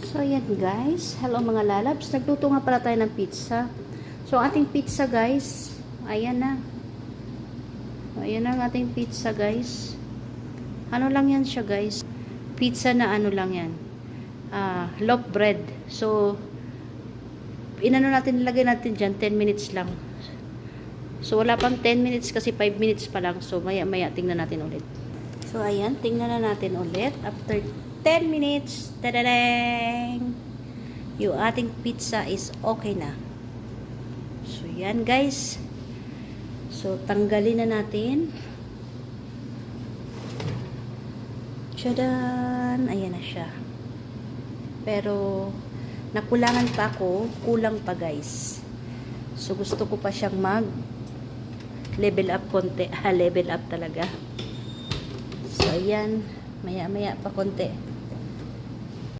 So, ayan guys. Hello mga lalabs. Nagluto nga pala tayo ng pizza. So, ating pizza guys. Ayan na. Ayan na ang ating pizza guys. Ano lang yan siya guys. Pizza na ano lang yan. Loaf bread. So, inano natin, nilagay natin dyan. 10 minutes lang. So, wala pang 10 minutes kasi 5 minutes pa lang. So, maya-maya tingnan natin ulit. So, ayan. Tingnan na natin ulit. After 10 minutes, tadadang! Yung ating pizza is okay na. So, yan guys. So, tanggalin na natin. Tadaan! Ayan na siya. Pero, nakulangan pa ako. Kulang pa guys. So, gusto ko pa siyang level up konti. Level up talaga. So, ayan. Maya-maya pa konti.